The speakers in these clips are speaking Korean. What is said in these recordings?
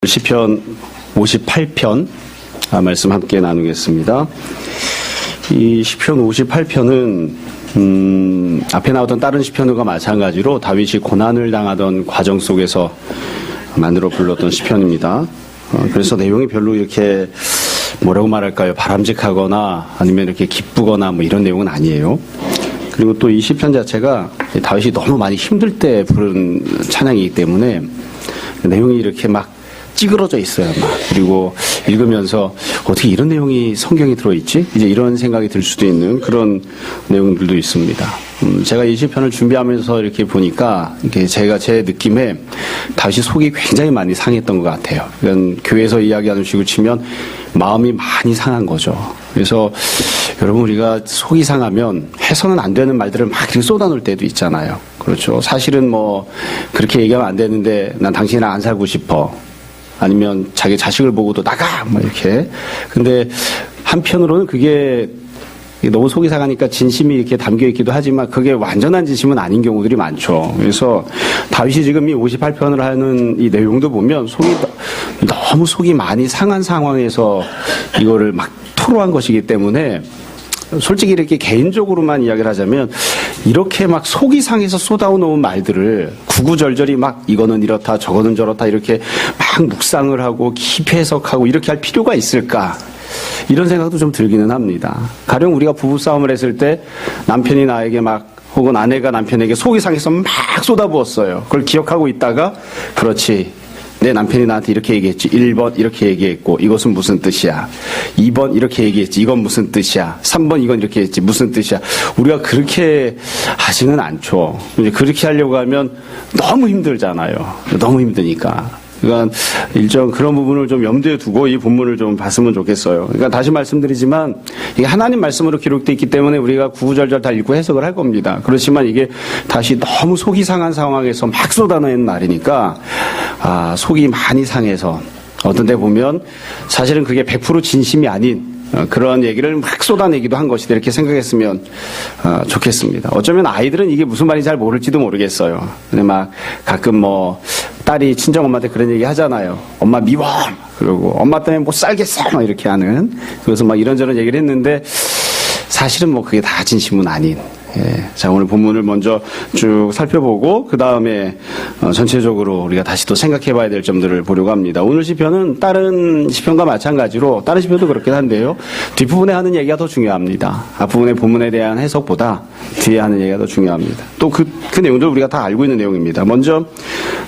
시편 58편 말씀 함께 나누겠습니다. 이 시편 58편은 앞에 나왔던 다른 시편과 마찬가지로 다윗이 고난을 당하던 과정 속에서 만들어 불렀던 시편입니다. 그래서 내용이 별로 이렇게 뭐라고 말할까요? 바람직하거나 아니면 이렇게 기쁘거나 뭐 이런 내용은 아니에요. 그리고 또 이 시편 자체가 다윗이 너무 많이 힘들 때 부른 찬양이기 때문에 내용이 이렇게 막 찌그러져 있어요. 그리고 읽으면서 어떻게 이런 내용이 성경에 들어있지? 이제 이런 생각이 들 수도 있는 그런 내용들도 있습니다. 제가 이 시편을 준비하면서 이렇게 보니까 이렇게 제가 제 느낌에 다윗이 속이 굉장히 많이 상했던 것 같아요. 그러니까 교회에서 이야기하는 식으로 치면 마음이 많이 상한 거죠. 그래서 여러분 우리가 속이 상하면 해서는 안 되는 말들을 막 이렇게 쏟아놓을 때도 있잖아요. 그렇죠. 사실은 뭐 그렇게 얘기하면 안 되는데 난 당신이랑 안 살고 싶어. 아니면 자기 자식을 보고도 나가! 뭐 이렇게. 근데 한편으로는 그게 너무 속이 상하니까 진심이 이렇게 담겨 있기도 하지만 그게 완전한 진심은 아닌 경우들이 많죠. 그래서 다윗이 지금 이 58편을 하는 이 내용도 보면 너무 속이 많이 상한 상황에서 이거를 막 토로한 것이기 때문에 솔직히 이렇게 개인적으로만 이야기를 하자면 이렇게 막 속이 상해서 쏟아놓은 말들을 구구절절히 막 이거는 이렇다 저거는 저렇다 이렇게 막 묵상을 하고 깊이 해석하고 이렇게 할 필요가 있을까 이런 생각도 좀 들기는 합니다. 가령 우리가 부부싸움을 했을 때 남편이 나에게 막 혹은 아내가 남편에게 속이 상해서 막 쏟아부었어요. 그걸 기억하고 있다가 그렇지 내 남편이 나한테 이렇게 얘기했지. 1번 이렇게 얘기했고 이것은 무슨 뜻이야. 2번 이렇게 얘기했지. 이건 무슨 뜻이야. 3번 이건 이렇게 했지. 무슨 뜻이야. 우리가 그렇게 하지는 않죠. 이제 그렇게 하려고 하면 너무 힘들잖아요. 너무 힘드니까. 그러니까 일정 그런 부분을 좀 염두에 두고 이 본문을 좀 봤으면 좋겠어요. 그러니까 다시 말씀드리지만 이게 하나님 말씀으로 기록되어 있기 때문에 우리가 구구절절 다 읽고 해석을 할 겁니다. 그렇지만 이게 다시 너무 속이 상한 상황에서 막 쏟아내는 말이니까 속이 많이 상해서 어떤 데 보면 사실은 그게 100% 진심이 아닌 그런 얘기를 막 쏟아내기도 한 것이다 이렇게 생각했으면 좋겠습니다. 어쩌면 아이들은 이게 무슨 말인지 잘 모를지도 모르겠어요. 근데 막 가끔 뭐 딸이 친정엄마한테 그런 얘기 하잖아요. 엄마 미워! 그러고 엄마 때문에 못 살겠어! 막 이렇게 하는. 그래서 막 이런저런 얘기를 했는데 사실은 뭐 그게 다 진심은 아닌. 자, 오늘 본문을 먼저 쭉 살펴보고 그 다음에 전체적으로 우리가 다시 또 생각해 봐야 될 점들을 보려고 합니다. 오늘 시편은 다른 시편과 마찬가지로 다른 시편도 그렇긴 한데요. 뒷부분에 하는 얘기가 더 중요합니다. 앞부분의 본문에 대한 해석보다 뒤에 하는 얘기가 더 중요합니다. 또 그 내용들 우리가 다 알고 있는 내용입니다. 먼저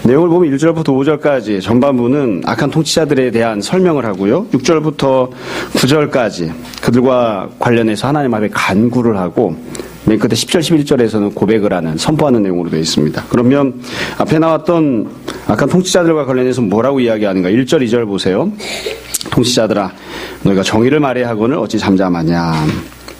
내용을 보면 1절부터 5절까지 전반부는 악한 통치자들에 대한 설명을 하고요. 6절부터 9절까지 그들과 관련해서 하나님 앞에 간구를 하고 맨 끝에 10절, 11절에서는 고백을 하는, 선포하는 내용으로 되어 있습니다. 그러면 앞에 나왔던 악한 통치자들과 관련해서 뭐라고 이야기하는가? 1절, 2절 보세요. 통치자들아, 너희가 정의를 말해야 하거늘 어찌 잠잠하냐.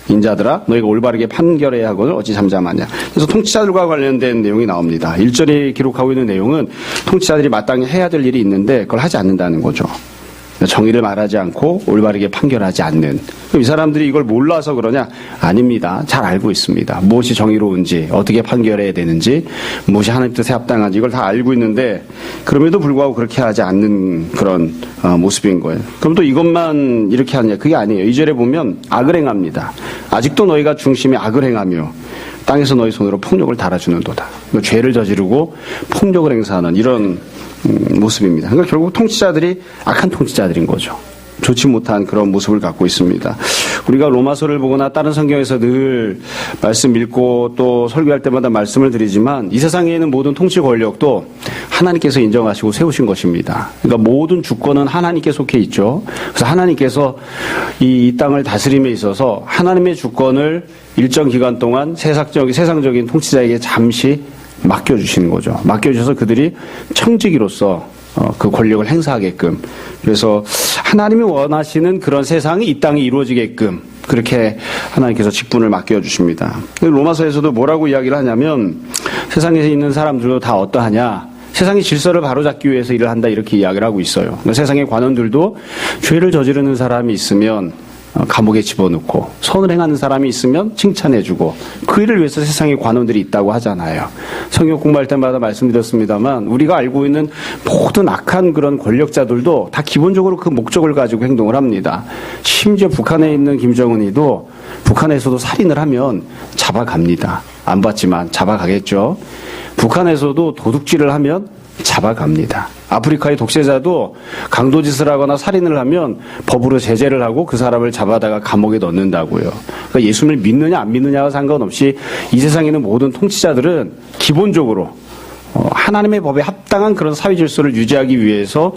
인자들아, 너희가 올바르게 판결해야 하거늘 어찌 잠잠하냐. 그래서 통치자들과 관련된 내용이 나옵니다. 1절에 기록하고 있는 내용은 통치자들이 마땅히 해야 될 일이 있는데 그걸 하지 않는다는 거죠. 정의를 말하지 않고 올바르게 판결하지 않는. 그럼 이 사람들이 이걸 몰라서 그러냐? 아닙니다. 잘 알고 있습니다. 무엇이 정의로운지, 어떻게 판결해야 되는지, 무엇이 하나님 뜻에 합당한지 이걸 다 알고 있는데 그럼에도 불구하고 그렇게 하지 않는 그런 모습인 거예요. 그럼 또 이것만 이렇게 하느냐? 그게 아니에요. 2절에 보면 악을 행합니다. 아직도 너희가 중심에 악을 행하며 땅에서 너희 손으로 폭력을 달아주는도다. 죄를 저지르고 폭력을 행사하는 이런 모습입니다. 그러니까 결국 통치자들이 악한 통치자들인 거죠. 좋지 못한 그런 모습을 갖고 있습니다. 우리가 로마서를 보거나 다른 성경에서 늘 말씀 읽고 또 설교할 때마다 말씀을 드리지만 이 세상에 있는 모든 통치 권력도 하나님께서 인정하시고 세우신 것입니다. 그러니까 모든 주권은 하나님께 속해 있죠. 그래서 하나님께서 이 땅을 다스림에 있어서 하나님의 주권을 일정 기간 동안 세상적인 통치자에게 잠시 맡겨주시는 거죠. 맡겨주셔서 그들이 청지기로서 그 권력을 행사하게끔. 그래서 하나님이 원하시는 그런 세상이 이 땅에 이루어지게끔 그렇게 하나님께서 직분을 맡겨주십니다. 로마서에서도 뭐라고 이야기를 하냐면 세상에 있는 사람들도 다 어떠하냐. 세상의 질서를 바로잡기 위해서 일을 한다 이렇게 이야기를 하고 있어요. 세상의 관원들도 죄를 저지르는 사람이 있으면 감옥에 집어넣고, 선을 행하는 사람이 있으면 칭찬해주고, 그 일을 위해서 세상에 관원들이 있다고 하잖아요. 성경 공부할 때마다 말씀드렸습니다만 우리가 알고 있는 모든 악한 그런 권력자들도 다 기본적으로 그 목적을 가지고 행동을 합니다. 심지어 북한에 있는 김정은이도 북한에서도 살인을 하면 잡아갑니다. 안 봤지만 잡아가겠죠. 북한에서도 도둑질을 하면 잡아갑니다. 아프리카의 독재자도 강도짓을 하거나 살인을 하면 법으로 제재를 하고 그 사람을 잡아다가 감옥에 넣는다고요. 그러니까 예수님을 믿느냐 안 믿느냐와 상관없이 이 세상에 있는 모든 통치자들은 기본적으로 하나님의 법에 합당한 그런 사회 질서를 유지하기 위해서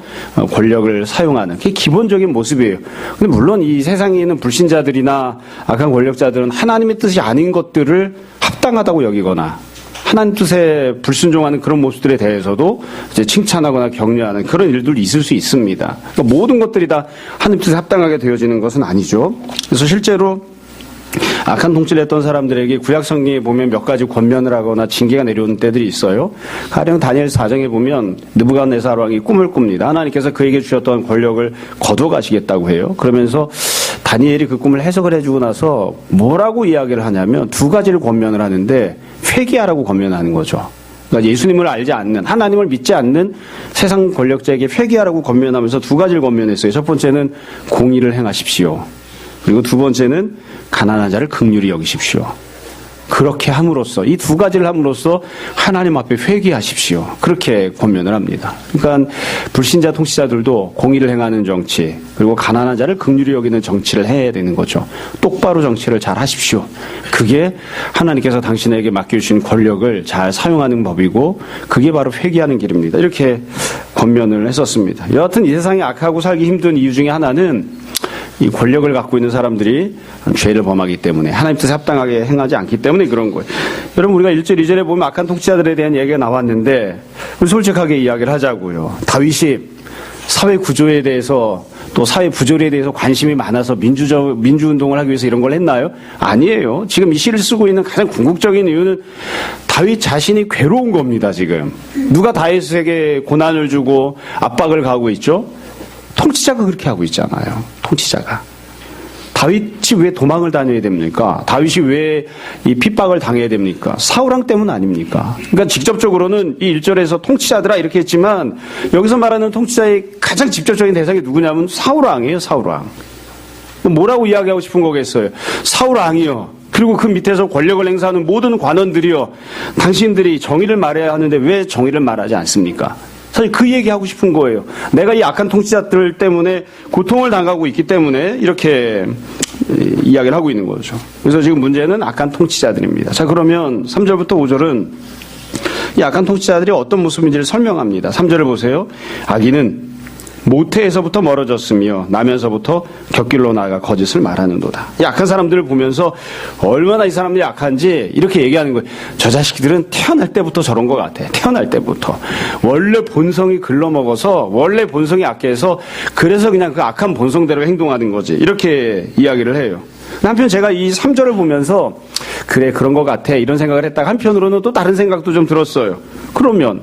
권력을 사용하는 그게 기본적인 모습이에요. 근데 물론 이 세상에 있는 불신자들이나 악한 권력자들은 하나님의 뜻이 아닌 것들을 합당하다고 여기거나 하나님 뜻에 불순종하는 그런 모습들에 대해서도 이제 칭찬하거나 격려하는 그런 일들이 있을 수 있습니다. 그러니까 모든 것들이 다 하나님 뜻에 합당하게 되어지는 것은 아니죠. 그래서 실제로 악한 통치를 했던 사람들에게 구약 성경에 보면 몇 가지 권면을 하거나 징계가 내려오는 때들이 있어요. 가령 다니엘 4장에 보면 느부갓네살 왕이 꿈을 꿉니다. 하나님께서 그에게 주셨던 권력을 거둬가시겠다고 해요. 그러면서 다니엘이 그 꿈을 해석을 해주고 나서 뭐라고 이야기를 하냐면 두 가지를 권면을 하는데 회개하라고 권면하는 거죠. 그러니까 예수님을 알지 않는, 하나님을 믿지 않는 세상 권력자에게 회개하라고 권면하면서 두 가지를 권면했어요. 첫 번째는 공의를 행하십시오. 그리고 두 번째는 가난한 자를 긍휼히 여기십시오. 그렇게 함으로써, 이 두 가지를 함으로써 하나님 앞에 회개하십시오. 그렇게 권면을 합니다. 그러니까 불신자 통치자들도 공의를 행하는 정치, 그리고 가난한 자를 긍휼히 여기는 정치를 해야 되는 거죠. 똑바로 정치를 잘 하십시오. 그게 하나님께서 당신에게 맡겨주신 권력을 잘 사용하는 법이고, 그게 바로 회개하는 길입니다. 이렇게 권면을 했었습니다. 여하튼 이 세상에 악하고 살기 힘든 이유 중에 하나는 이 권력을 갖고 있는 사람들이 죄를 범하기 때문에 하나님 뜻에 합당하게 행하지 않기 때문에 그런 거예요. 여러분 우리가 1절 2절에 보면 악한 통치자들에 대한 얘기가 나왔는데 우리 솔직하게 이야기를 하자고요. 다윗이 사회 구조에 대해서 또 사회 부조리에 대해서 관심이 많아서 민주운동을 하기 위해서 이런 걸 했나요? 아니에요. 지금 이 시를 쓰고 있는 가장 궁극적인 이유는 다윗 자신이 괴로운 겁니다. 지금 누가 다윗에게 고난을 주고 압박을 가하고 있죠? 통치자가 그렇게 하고 있잖아요. 통치자가. 다윗이 왜 도망을 다녀야 됩니까? 다윗이 왜 이 핍박을 당해야 됩니까? 사울왕 때문 아닙니까? 그러니까 직접적으로는 이 1절에서 통치자들아 이렇게 했지만 여기서 말하는 통치자의 가장 직접적인 대상이 누구냐면 사울왕이에요. 사울왕. 뭐라고 이야기하고 싶은 거겠어요? 사울왕이요. 그리고 그 밑에서 권력을 행사하는 모든 관원들이요. 당신들이 정의를 말해야 하는데 왜 정의를 말하지 않습니까? 사실 그 얘기하고 싶은 거예요. 내가 이 악한 통치자들 때문에 고통을 당하고 있기 때문에 이렇게 이야기를 하고 있는 거죠. 그래서 지금 문제는 악한 통치자들입니다. 자, 그러면 3절부터 5절은 이 악한 통치자들이 어떤 모습인지를 설명합니다. 3절을 보세요. 악인은 모태에서부터 멀어졌으며 나면서부터 곁길로 나아가 거짓을 말하는도다. 약한 사람들을 보면서 얼마나 이 사람들이 약한지 이렇게 얘기하는 거예요. 저 자식들은 태어날 때부터 저런 것 같아. 태어날 때부터. 원래 본성이 글러먹어서 원래 본성이 악해서 그래서 그냥 그 악한 본성대로 행동하는 거지. 이렇게 이야기를 해요. 한편 제가 이 3절을 보면서 그래 그런 것 같아 이런 생각을 했다가 한편으로는 또 다른 생각도 좀 들었어요. 그러면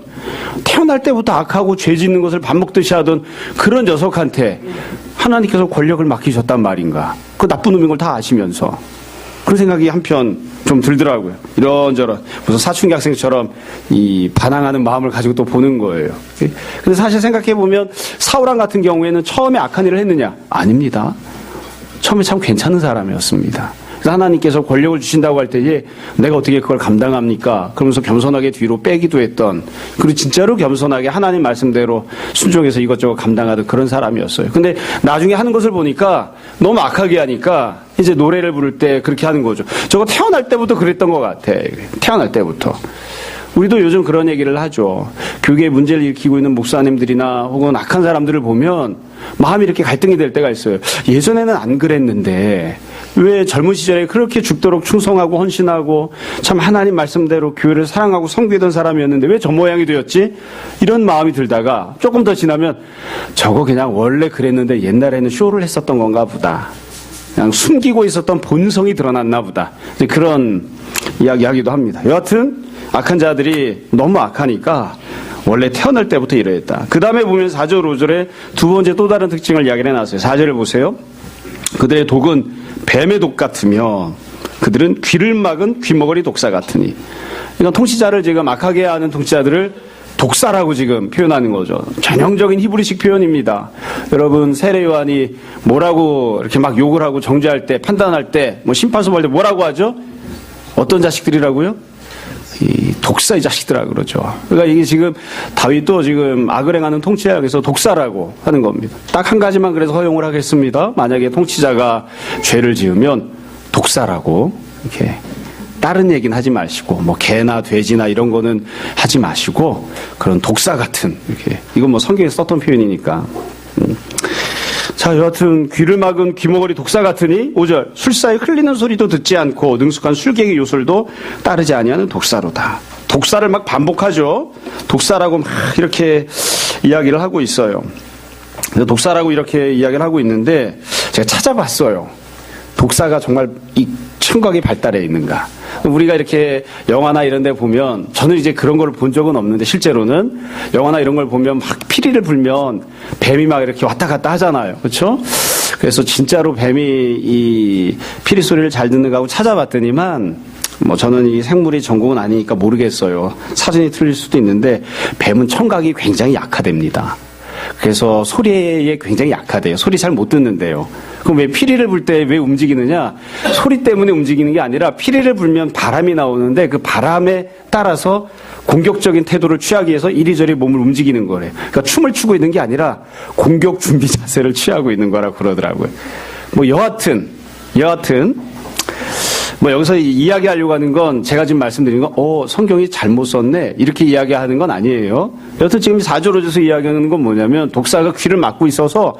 태어날 때부터 악하고 죄 짓는 것을 밥 먹듯이 하던 그런 녀석한테 하나님께서 권력을 맡기셨단 말인가. 그 나쁜 놈인 걸 다 아시면서 그런 생각이 한편 좀 들더라고요. 이런저런 무슨 사춘기 학생처럼 이 반항하는 마음을 가지고 또 보는 거예요. 근데 사실 생각해보면 사울왕 같은 경우에는 처음에 악한 일을 했느냐? 아닙니다. 처음에 참 괜찮은 사람이었습니다. 그래서 하나님께서 권력을 주신다고 할 때에 내가 어떻게 그걸 감당합니까? 그러면서 겸손하게 뒤로 빼기도 했던, 그리고 진짜로 겸손하게 하나님 말씀대로 순종해서 이것저것 감당하던 그런 사람이었어요. 근데 나중에 하는 것을 보니까 너무 악하게 하니까 이제 노래를 부를 때 그렇게 하는 거죠. 저거 태어날 때부터 그랬던 것 같아. 태어날 때부터. 우리도 요즘 그런 얘기를 하죠. 교계에 문제를 일으키고 있는 목사님들이나 혹은 악한 사람들을 보면 마음이 이렇게 갈등이 될 때가 있어요. 예전에는 안 그랬는데 왜 젊은 시절에 그렇게 죽도록 충성하고 헌신하고 참 하나님 말씀대로 교회를 사랑하고 섬기던 사람이었는데 왜 저 모양이 되었지? 이런 마음이 들다가 조금 더 지나면 저거 그냥 원래 그랬는데 옛날에는 쇼를 했었던 건가 보다. 그냥 숨기고 있었던 본성이 드러났나 보다. 그런 이야기하기도 합니다. 여하튼 악한 자들이 너무 악하니까 원래 태어날 때부터 이러했다. 그 다음에 보면 4절 5절에 두 번째 또 다른 특징을 이야기를 해놨어요. 4절을 보세요. 그들의 독은 뱀의 독 같으며 그들은 귀를 막은 귀머거리 독사 같으니. 그러니까 통치자를 지금 악하게 하는 통치자들을 독사라고 지금 표현하는 거죠. 전형적인 히브리식 표현입니다. 여러분 세례 요한이 뭐라고 이렇게 막 욕을 하고 정죄할 때, 판단할 때, 뭐 심판소 볼 때 뭐라고 하죠? 어떤 자식들이라고요? 이 독사의 자식들아 그러죠. 그러니까 이게 지금 다윗도 지금 악을 행하는 통치자에서 독사라고 하는 겁니다. 딱 한 가지만 그래서 허용을 하겠습니다. 만약에 통치자가 죄를 지으면 독사라고 이렇게 다른 얘기는 하지 마시고 뭐 개나 돼지나 이런 거는 하지 마시고 그런 독사 같은 이렇게 이건 뭐 성경에서 썼던 표현이니까. 자, 여하튼 귀를 막은 귀머거리 독사 같으니 5절 술사의 흘리는 소리도 듣지 않고 능숙한 술객의 요술도 따르지 아니하는 독사로다. 독사를 막 반복하죠. 독사라고 막 이렇게 이야기를 하고 있어요. 독사라고 이렇게 이야기를 하고 있는데 제가 찾아봤어요. 독사가 정말 이 청각이 발달해 있는가. 우리가 이렇게 영화나 이런 데 보면 저는 이제 그런 걸 본 적은 없는데 실제로는 영화나 이런 걸 보면 막 피리를 불면 뱀이 막 이렇게 왔다 갔다 하잖아요. 그렇죠? 그래서 진짜로 뱀이 이 피리 소리를 잘 듣는가 하고 찾아봤더니만 뭐 저는 이 생물이 전공은 아니니까 모르겠어요. 사진이 틀릴 수도 있는데 뱀은 청각이 굉장히 약화됩니다. 그래서 소리에 굉장히 약하대요. 소리 잘 못 듣는데요. 그럼 왜 피리를 불 때 왜 움직이느냐? 소리 때문에 움직이는 게 아니라 피리를 불면 바람이 나오는데 그 바람에 따라서 공격적인 태도를 취하기 위해서 이리저리 몸을 움직이는 거래요. 그러니까 춤을 추고 있는 게 아니라 공격 준비 자세를 취하고 있는 거라고 그러더라고요. 뭐 여하튼 뭐 여기서 이야기하려고 하는 건 제가 지금 말씀드린 건 성경이 잘못 썼네 이렇게 이야기하는 건 아니에요. 여튼 지금 4절 5절에서 이야기하는 건 뭐냐면 독사가 귀를 막고 있어서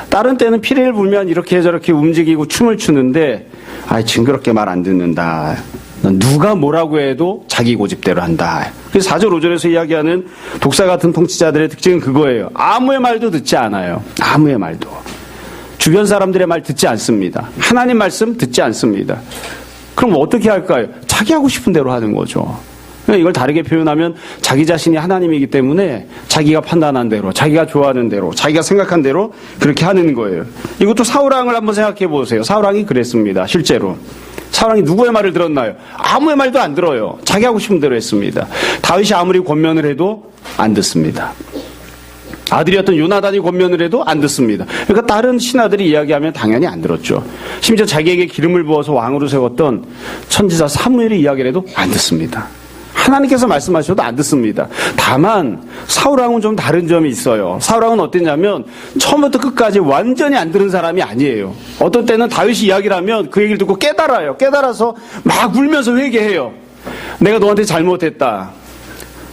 다른 때는 피리를 불면 이렇게 저렇게 움직이고 춤을 추는데 징그럽게 말 안 듣는다. 누가 뭐라고 해도 자기 고집대로 한다. 그래서 4절 5절에서 이야기하는 독사 같은 통치자들의 특징은 그거예요. 아무의 말도 듣지 않아요. 아무의 말도. 주변 사람들의 말 듣지 않습니다. 하나님 말씀 듣지 않습니다. 그럼 어떻게 할까요? 자기 하고 싶은 대로 하는 거죠. 이걸 다르게 표현하면 자기 자신이 하나님이기 때문에 자기가 판단한 대로, 자기가 좋아하는 대로, 자기가 생각한 대로 그렇게 하는 거예요. 이것도 사울왕을 한번 생각해 보세요. 사울왕이 그랬습니다. 실제로. 사울왕이 누구의 말을 들었나요? 아무의 말도 안 들어요. 자기 하고 싶은 대로 했습니다. 다윗이 아무리 권면을 해도 안 듣습니다. 아들이었던 요나단이 권면을 해도 안 듣습니다. 그러니까 다른 신하들이 이야기하면 당연히 안 들었죠. 심지어 자기에게 기름을 부어서 왕으로 세웠던 선지자 사무엘이 이야기를 해도 안 듣습니다. 하나님께서 말씀하셔도 안 듣습니다. 다만 사울왕은 좀 다른 점이 있어요. 사울왕은 어땠냐면 처음부터 끝까지 완전히 안 들은 사람이 아니에요. 어떤 때는 다윗이 이야기를 하면 그 얘기를 듣고 깨달아요. 깨달아서 막 울면서 회개해요. 내가 너한테 잘못했다.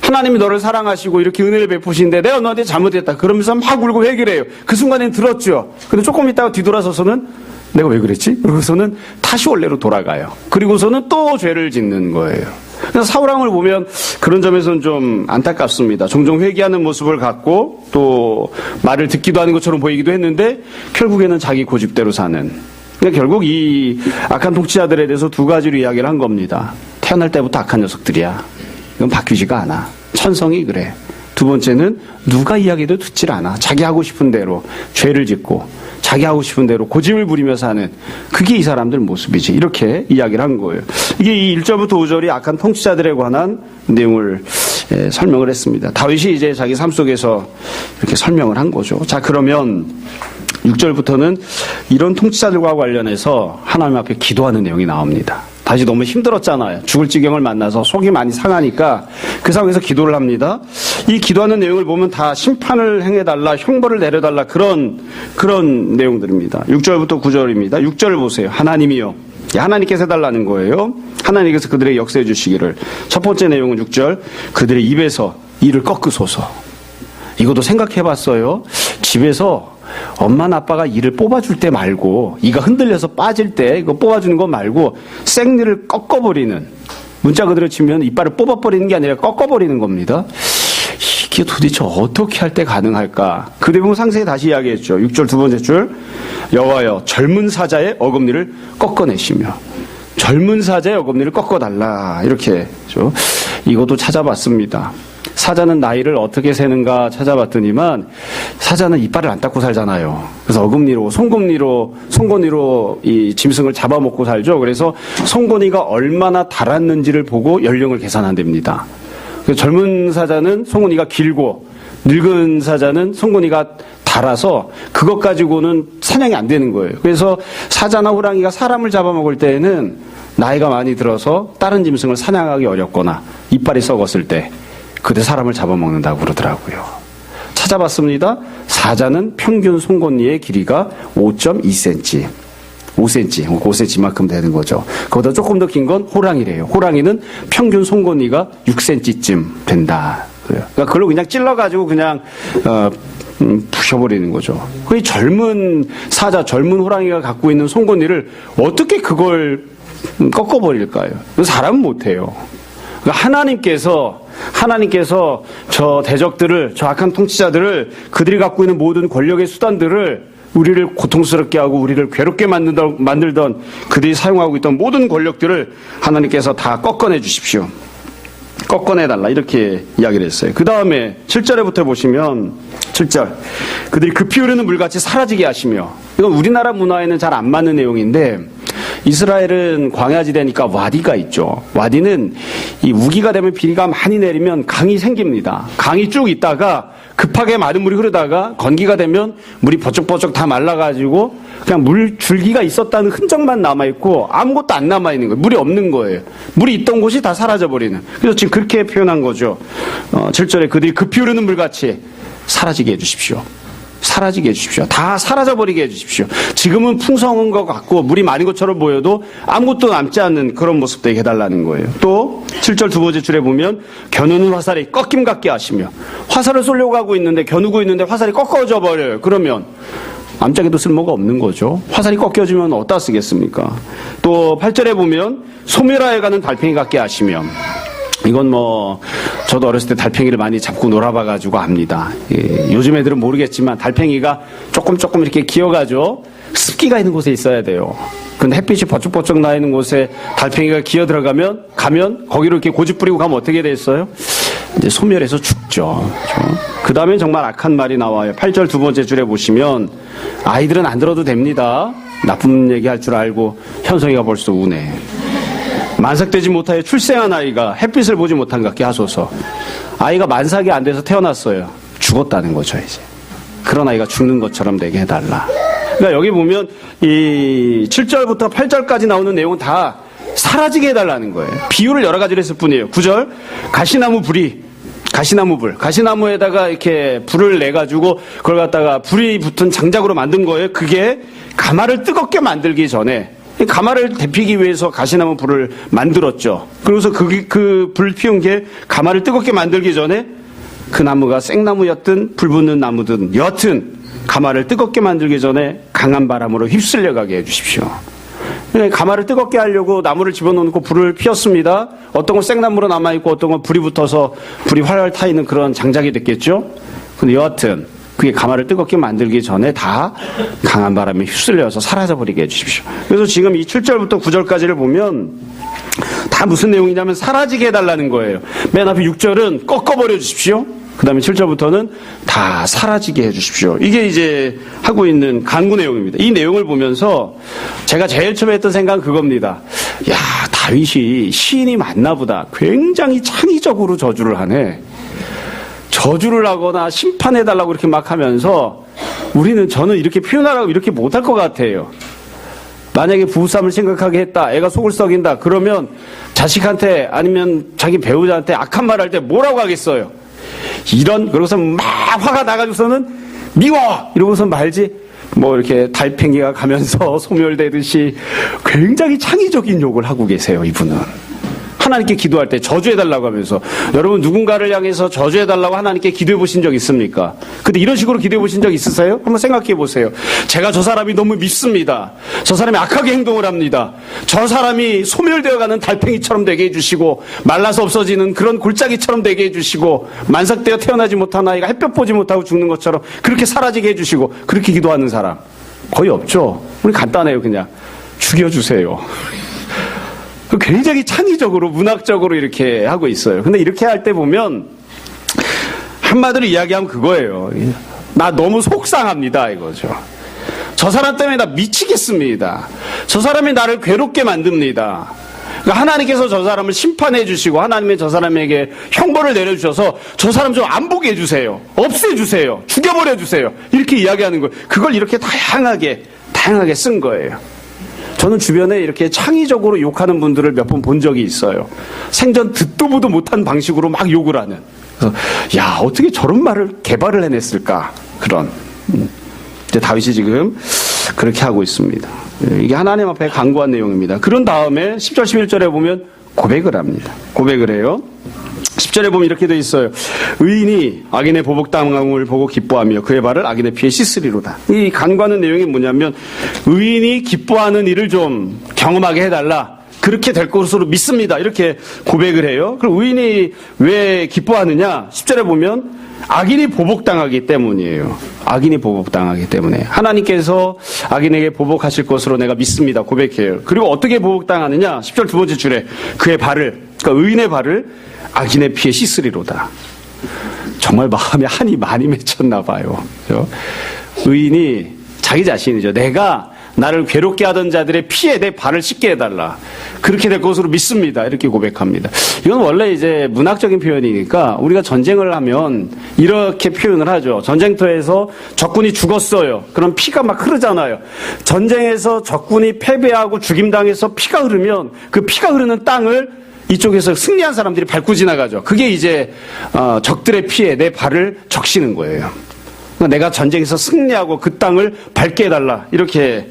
하나님이 너를 사랑하시고 이렇게 은혜를 베푸시는데 내가 너한테 잘못했다. 그러면서 막 울고 회개를 해요. 그 순간엔 들었죠. 근데 조금 있다가 뒤돌아서서는 내가 왜 그랬지? 그러고서는 다시 원래로 돌아가요. 그리고서는 또 죄를 짓는 거예요. 그래서 사울왕을 보면 그런 점에서는 좀 안타깝습니다. 종종 회개하는 모습을 갖고 또 말을 듣기도 하는 것처럼 보이기도 했는데 결국에는 자기 고집대로 사는. 그러니까 결국 이 악한 통치자들에 대해서 두 가지로 이야기를 한 겁니다. 태어날 때부터 악한 녀석들이야. 이건 바뀌지가 않아. 천성이 그래. 두 번째는 누가 이야기도 듣질 않아. 자기 하고 싶은 대로 죄를 짓고 자기 하고 싶은 대로 고집을 부리며 사는 그게 이 사람들 모습이지. 이렇게 이야기를 한 거예요. 이게 이 1절부터 5절이 악한 통치자들에 관한 내용을 설명을 했습니다. 다윗이 이제 자기 삶 속에서 이렇게 설명을 한 거죠. 자, 그러면 6절부터는 이런 통치자들과 관련해서 하나님 앞에 기도하는 내용이 나옵니다. 다시 너무 힘들었잖아요. 죽을 지경을 만나서 속이 많이 상하니까 그 상황에서 기도를 합니다. 이 기도하는 내용을 보면 다 심판을 행해달라, 형벌을 내려달라 그런 내용들입니다. 6절부터 9절입니다. 6절을 보세요. 하나님이요. 하나님께서 해달라는 거예요. 하나님께서 그들에게 역사해 주시기를. 첫 번째 내용은 6절. 그들의 입에서 이를 꺾으소서. 이것도 생각해 봤어요. 집에서 엄마나 아빠가 이를 뽑아줄 때 말고 이가 흔들려서 빠질 때 이거 뽑아주는 거 말고 생리를 꺾어버리는, 문자 그대로 치면 이빨을 뽑아버리는 게 아니라 꺾어버리는 겁니다. 이게 도대체 어떻게 할 때 가능할까? 그 내용 상세히 다시 이야기했죠. 6절 두 번째 줄. 여호와여 젊은 사자의 어금니를 꺾어내시며. 젊은 사자의 어금니를 꺾어달라. 이렇게 했죠. 이것도 찾아봤습니다. 사자는 나이를 어떻게 세는가 찾아봤더니만 사자는 이빨을 안 닦고 살잖아요. 그래서 어금니로, 송곳니로 이 짐승을 잡아먹고 살죠. 그래서 송곳니가 얼마나 닳았는지를 보고 연령을 계산한답니다. 젊은 사자는 송곳니가 길고 늙은 사자는 송곳니가 닳아서 그것 가지고는 사냥이 안 되는 거예요. 그래서 사자나 호랑이가 사람을 잡아먹을 때에는 나이가 많이 들어서 다른 짐승을 사냥하기 어렵거나 이빨이 썩었을 때 그때 사람을 잡아먹는다고 그러더라고요. 찾아봤습니다. 사자는 평균 송곳니의 길이가 5.2cm. 5cm만큼 되는 거죠. 그보다 조금 더 긴 건 호랑이래요. 호랑이는 평균 송곳니가 6cm쯤 된다. 그러니까 그걸 그냥 찔러가지고 그냥 부셔버리는 거죠. 그 젊은 사자, 젊은 호랑이가 갖고 있는 송곳니를 어떻게 그걸 꺾어버릴까요? 사람은 못해요. 그러니까 하나님께서 저 대적들을, 저 악한 통치자들을, 그들이 갖고 있는 모든 권력의 수단들을 우리를 고통스럽게 하고 우리를 괴롭게 만들던 그들이 사용하고 있던 모든 권력들을 하나님께서 다 꺾어내 주십시오. 꺾어내달라 이렇게 이야기를 했어요. 그 다음에 7절에부터 보시면 7절 그들이 급히 흐르는 물같이 사라지게 하시며, 이건 우리나라 문화에는 잘 안 맞는 내용인데 이스라엘은 광야지대니까 와디가 있죠. 와디는 이 우기가 되면 비가 많이 내리면 강이 생깁니다. 강이 쭉 있다가 급하게 마른 물이 흐르다가 건기가 되면 물이 버쩍버쩍 다 말라가지고 그냥 물 줄기가 있었다는 흔적만 남아있고 아무것도 안 남아있는 거예요. 물이 없는 거예요. 물이 있던 곳이 다 사라져버리는. 그래서 지금 그렇게 표현한 거죠. 7절에 그들이 급히 흐르는 물같이 사라지게 해주십시오. 사라지게 해주십시오. 다 사라져버리게 해주십시오. 지금은 풍성한 것 같고 물이 많은 것처럼 보여도 아무것도 남지 않는 그런 모습 되게 해달라는 거예요. 또 7절 두 번째 줄에 보면 겨누는 화살이 꺾임 같게 하시며, 화살을 쏘려고 하고 있는데 겨누고 있는데 화살이 꺾어져 버려요. 그러면 암짝에도 쓸모가 없는 거죠. 화살이 꺾여지면 어디다 쓰겠습니까? 또 8절에 보면 소멸하여 가는 달팽이 같게 하시며, 이건 저도 어렸을 때 달팽이를 많이 잡고 놀아봐가지고 압니다. 요즘 애들은 모르겠지만 달팽이가 조금 이렇게 기어가죠. 습기가 있는 곳에 있어야 돼요. 근데 햇빛이 버쩍버쩍 나 있는 곳에 달팽이가 기어 들어가면 거기로 이렇게 고집 부리고 가면 어떻게 됐어요? 이제 소멸해서 죽죠. 그 다음에 정말 악한 말이 나와요. 8절 두 번째 줄에 보시면 아이들은 안 들어도 됩니다. 나쁜 얘기 할 줄 알고 현성이가 벌써 우네. 만삭되지 못하여 출생한 아이가 햇빛을 보지 못한 것 같게 하소서. 아이가 만삭이 안 돼서 태어났어요. 죽었다는 거죠, 이제. 그런 아이가 죽는 것처럼 되게 해달라. 그러니까 여기 보면 이 7절부터 8절까지 나오는 내용은 다 사라지게 해달라는 거예요. 비유를 여러 가지로 했을 뿐이에요. 9절 가시나무에다가 이렇게 불을 내가지고 그걸 갖다가 불이 붙은 장작으로 만든 거예요. 그게 가마를 뜨겁게 만들기 전에, 가마를 데피기 위해서 가시나무 불을 만들었죠. 그래서 그 불 피운 게 가마를 뜨겁게 만들기 전에 그 나무가 생나무였든 불 붙는 나무든 여하튼 가마를 뜨겁게 만들기 전에 강한 바람으로 휩쓸려 가게 해주십시오. 가마를 뜨겁게 하려고 나무를 집어넣고 불을 피웠습니다. 어떤 건 생나무로 남아있고 어떤 건 불이 붙어서 불이 활활 타 있는 그런 장작이 됐겠죠. 근데 여하튼 그게 가마를 뜨겁게 만들기 전에 다 강한 바람에 휩쓸려서 사라져버리게 해주십시오. 그래서 지금 이 7절부터 9절까지를 보면 다 무슨 내용이냐면 사라지게 해달라는 거예요. 맨 앞에 6절은 꺾어버려 주십시오. 그 다음에 7절부터는 다 사라지게 해주십시오. 이게 이제 하고 있는 간구 내용입니다. 이 내용을 보면서 제가 제일 처음에 했던 생각은 그겁니다. 야, 다윗이 시인이 맞나 보다. 굉장히 창의적으로 저주를 하네. 저주를 하거나 심판해달라고 이렇게 막 하면서 저는 이렇게 표현하라고 이렇게 못할 것 같아요. 만약에 부부싸움을 심각하게 했다, 애가 속을 썩인다, 그러면 자식한테 아니면 자기 배우자한테 악한 말 할 때 뭐라고 하겠어요? 그러고서 막 화가 나가지고서는 미워! 이러고서 말지, 이렇게 달팽이가 가면서 소멸되듯이 굉장히 창의적인 욕을 하고 계세요, 이분은. 하나님께 기도할 때 저주해달라고 하면서, 여러분 누군가를 향해서 저주해달라고 하나님께 기도해 보신 적 있습니까? 근데 이런 식으로 기도해 보신 적 있으세요? 한번 생각해 보세요. 제가 저 사람이 너무 밉습니다. 저 사람이 악하게 행동을 합니다. 저 사람이 소멸되어가는 달팽이처럼 되게 해주시고, 말라서 없어지는 그런 골짜기처럼 되게 해주시고, 만삭되어 태어나지 못한 아이가 햇볕 보지 못하고 죽는 것처럼 그렇게 사라지게 해주시고, 그렇게 기도하는 사람 거의 없죠. 우리 간단해요. 그냥 죽여주세요. 굉장히 창의적으로 문학적으로 이렇게 하고 있어요. 근데 이렇게 할 때 보면 한마디로 이야기하면 그거예요. 나 너무 속상합니다 이거죠. 저 사람 때문에 나 미치겠습니다. 저 사람이 나를 괴롭게 만듭니다. 그러니까 하나님께서 저 사람을 심판해 주시고 하나님의 저 사람에게 형벌을 내려주셔서 저 사람 좀 안 보게 해주세요. 없애주세요. 죽여버려 주세요. 이렇게 이야기하는 거예요. 그걸 이렇게 다양하게 쓴 거예요. 저는 주변에 이렇게 창의적으로 욕하는 분들을 몇 번 본 적이 있어요. 생전 듣도 보도 못한 방식으로 막 욕을 하는. 그래서 야, 어떻게 저런 말을 개발을 해냈을까? 그런. 이제 다윗이 지금 그렇게 하고 있습니다. 이게 하나님 앞에 간구한 내용입니다. 그런 다음에 10절 11절에 보면 고백을 합니다. 고백을 해요. 10절에 보면 이렇게 돼 있어요. 의인이 악인의 보복당함을 보고 기뻐하며 그의 발을 악인의 피에 씻으리로다. 이 간구하는 내용이 뭐냐면 의인이 기뻐하는 일을 좀 경험하게 해달라. 그렇게 될 것으로 믿습니다. 이렇게 고백을 해요. 그럼 의인이 왜 기뻐하느냐? 10절에 보면 악인이 보복당하기 때문이에요. 악인이 보복당하기 때문에. 하나님께서 악인에게 보복하실 것으로 내가 믿습니다. 고백해요. 그리고 어떻게 보복당하느냐? 10절 두 번째 줄에 그의 발을, 그러니까 의인의 발을 악인의 피에 씻으리로다. 정말 마음에 한이 많이 맺혔나 봐요. 그렇죠? 의인이 자기 자신이죠. 내가 나를 괴롭게 하던 자들의 피에 내 발을 씻게 해달라. 그렇게 될 것으로 믿습니다. 이렇게 고백합니다. 이건 원래 이제 문학적인 표현이니까 우리가 전쟁을 하면 이렇게 표현을 하죠. 전쟁터에서 적군이 죽었어요. 그럼 피가 막 흐르잖아요. 전쟁에서 적군이 패배하고 죽임당해서 피가 흐르면 그 피가 흐르는 땅을 이쪽에서 승리한 사람들이 밟고 지나가죠. 그게 이제 적들의 피에 내 발을 적시는 거예요. 내가 전쟁에서 승리하고 그 땅을 밟게 해달라 이렇게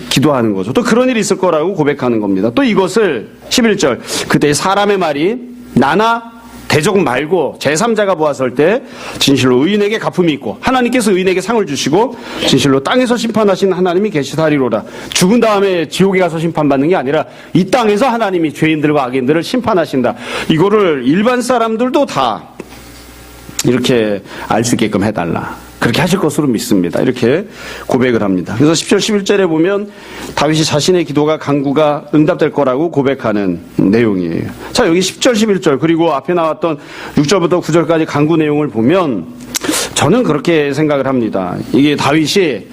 기도하는 거죠. 또 그런 일이 있을 거라고 고백하는 겁니다. 또 이것을 11절 그때 사람의 말이 나나 대적 말고 제3자가 보았을 때 진실로 의인에게 갚음이 있고 하나님께서 의인에게 상을 주시고 진실로 땅에서 심판하신 하나님이 계시다리로라. 죽은 다음에 지옥에 가서 심판받는 게 아니라 이 땅에서 하나님이 죄인들과 악인들을 심판하신다. 이거를 일반 사람들도 다 이렇게 알 수 있게끔 해달라. 그렇게 하실 것으로 믿습니다. 이렇게 고백을 합니다. 그래서 10절 11절에 보면 다윗이 자신의 기도가 간구가 응답될 거라고 고백하는 내용이에요. 자, 여기 10절 11절 그리고 앞에 나왔던 6절부터 9절까지 간구 내용을 보면 저는 그렇게 생각을 합니다. 이게 다윗이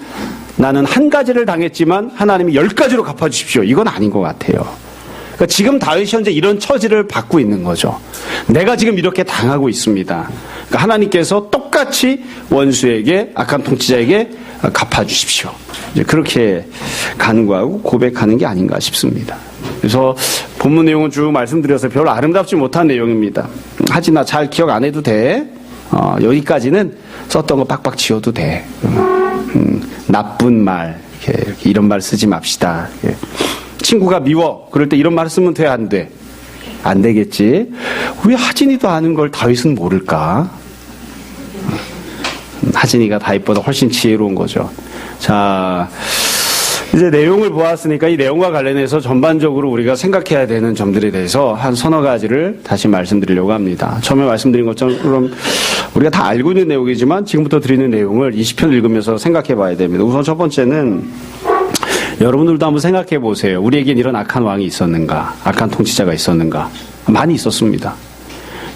나는 한 가지를 당했지만 하나님이 10가지로 갚아주십시오. 이건 아닌 것 같아요. 그러니까 지금 다윗이 현재 이런 처지를 받고 있는 거죠. 내가 지금 이렇게 당하고 있습니다. 그러니까 하나님께서 똑같이 원수에게 악한 통치자에게 갚아주십시오. 이제 그렇게 간구하고 고백하는 게 아닌가 싶습니다. 그래서 본문 내용은 쭉 말씀드려서 별로 아름답지 못한 내용입니다. 하지나 잘 기억 안 해도 돼. 여기까지는 썼던 거 빡빡 지워도 돼. 나쁜 말 이렇게 이런 말 쓰지 맙시다. 이렇게. 친구가 미워. 그럴 때 이런 말 쓰면 돼, 안 돼? 안 되겠지. 왜 하진이도 아는 걸 다윗은 모를까? 하진이가 다윗보다 훨씬 지혜로운 거죠. 자, 이제 내용을 보았으니까 이 내용과 관련해서 전반적으로 우리가 생각해야 되는 점들에 대해서 한 서너 가지를 다시 말씀드리려고 합니다. 처음에 말씀드린 것처럼 우리가 다 알고 있는 내용이지만 지금부터 드리는 내용을 20편 읽으면서 생각해 봐야 됩니다. 우선 첫 번째는 여러분들도 한번 생각해 보세요. 우리에겐 이런 악한 왕이 있었는가? 악한 통치자가 있었는가? 많이 있었습니다.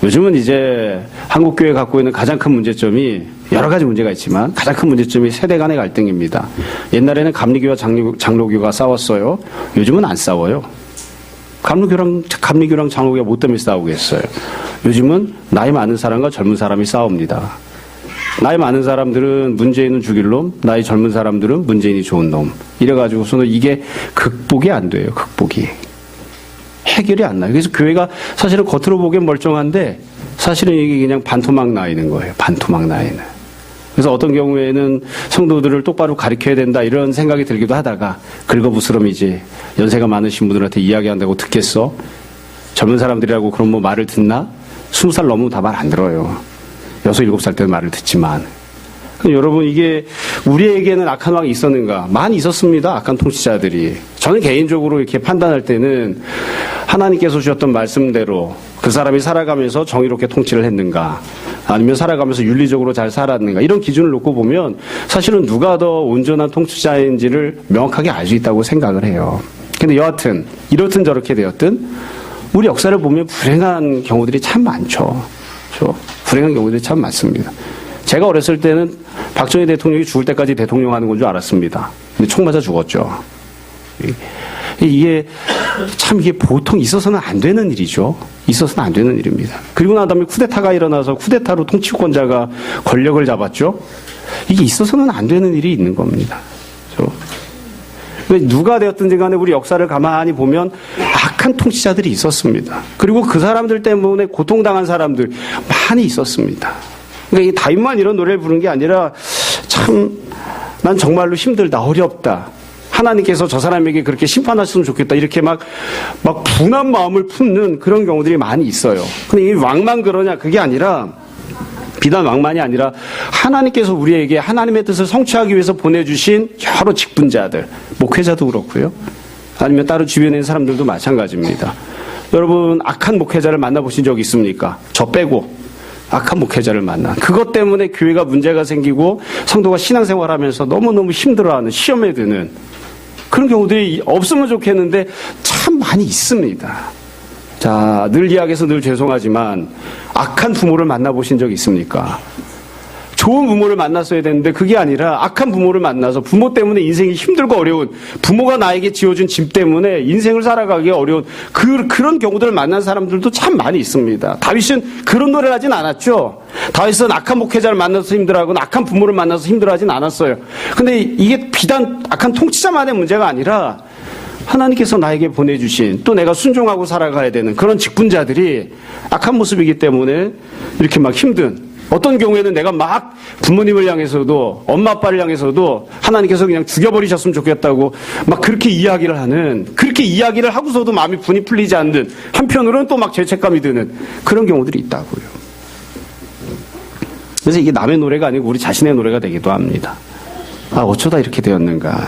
요즘은 이제 한국교회가 갖고 있는 가장 큰 문제점이 여러 가지 문제가 있지만 가장 큰 문제점이 세대 간의 갈등입니다. 옛날에는 감리교와 장로교가 싸웠어요. 요즘은 안 싸워요. 감리교랑 장로교가 뭐 때문에 싸우겠어요? 요즘은 나이 많은 사람과 젊은 사람이 싸웁니다. 나이 많은 사람들은 문재인은 죽일 놈, 나이 젊은 사람들은 문재인이 좋은 놈. 이래가지고서는 이게 극복이 안 돼요, 극복이. 해결이 안 나요. 그래서 교회가 사실은 겉으로 보기엔 멀쩡한데 사실은 이게 그냥 반토막 나 있는 거예요, 반토막 나 있는. 그래서 어떤 경우에는 성도들을 똑바로 가르쳐야 된다 이런 생각이 들기도 하다가 긁어부스럼이지 연세가 많으신 분들한테 이야기한다고 듣겠어? 젊은 사람들이라고 그런 뭐 말을 듣나? 20살 넘으면 다 말 안 들어요. 6, 7살 때는 말을 듣지만. 여러분 이게 우리에게는 악한 왕이 있었는가? 많이 있었습니다. 악한 통치자들이. 저는 개인적으로 이렇게 판단할 때는 하나님께서 주셨던 말씀대로 그 사람이 살아가면서 정의롭게 통치를 했는가? 아니면 살아가면서 윤리적으로 잘 살았는가? 이런 기준을 놓고 보면 사실은 누가 더 온전한 통치자인지를 명확하게 알 수 있다고 생각을 해요. 근데 여하튼 이렇든 저렇게 되었든 우리 역사를 보면 불행한 경우들이 참 많죠. 그렇죠? 불행한 경우들이 참 많습니다. 제가 어렸을 때는 박정희 대통령이 죽을 때까지 대통령 하는 건 줄 알았습니다. 근데 총 맞아 죽었죠. 이게 보통 있어서는 안 되는 일이죠. 있어서는 안 되는 일입니다. 그리고 난 다음에 쿠데타가 일어나서 쿠데타로 통치권자가 권력을 잡았죠. 이게 있어서는 안 되는 일이 있는 겁니다. 그렇죠? 누가 되었든지 간에 우리 역사를 가만히 보면 악한 통치자들이 있었습니다. 그리고 그 사람들 때문에 고통당한 사람들 많이 있었습니다. 그러니까 이 다윗만 이런 노래를 부른 게 아니라 난 정말로 힘들다, 어렵다. 하나님께서 저 사람에게 그렇게 심판하셨으면 좋겠다. 이렇게 막 분한 마음을 품는 그런 경우들이 많이 있어요. 근데 이 왕만 그러냐? 그게 아니라, 비단 왕만이 아니라 하나님께서 우리에게 하나님의 뜻을 성취하기 위해서 보내주신 여러 직분자들, 목회자도 그렇고요. 아니면 다른 주변에 있는 사람들도 마찬가지입니다. 여러분, 악한 목회자를 만나보신 적 있습니까? 저 빼고. 악한 목회자를 만나. 그것 때문에 교회가 문제가 생기고 성도가 신앙생활하면서 너무너무 힘들어하는, 시험에 드는 그런 경우들이 없으면 좋겠는데 참 많이 있습니다. 자, 늘 이야기해서 늘 죄송하지만 악한 부모를 만나보신 적 있습니까? 좋은 부모를 만났어야 되는데 그게 아니라 악한 부모를 만나서 부모 때문에 인생이 힘들고 어려운, 부모가 나에게 지어준 짐 때문에 인생을 살아가기 어려운 그런 경우들을 만난 사람들도 참 많이 있습니다. 다윗은 그런 노래를 하진 않았죠. 다윗은 악한 목회자를 만나서 힘들어하고 악한 부모를 만나서 힘들어하진 않았어요. 근데 이게 비단 악한 통치자만의 문제가 아니라 하나님께서 나에게 보내주신, 또 내가 순종하고 살아가야 되는 그런 직분자들이 악한 모습이기 때문에 이렇게 막 힘든, 어떤 경우에는 내가 막 부모님을 향해서도, 엄마 아빠를 향해서도 하나님께서 그냥 죽여버리셨으면 좋겠다고 막 그렇게 이야기를 하는, 그렇게 이야기를 하고서도 마음이 분이 풀리지 않는, 한편으로는 또 막 죄책감이 드는 그런 경우들이 있다고요. 그래서 이게 남의 노래가 아니고 우리 자신의 노래가 되기도 합니다. 어쩌다 이렇게 되었는가.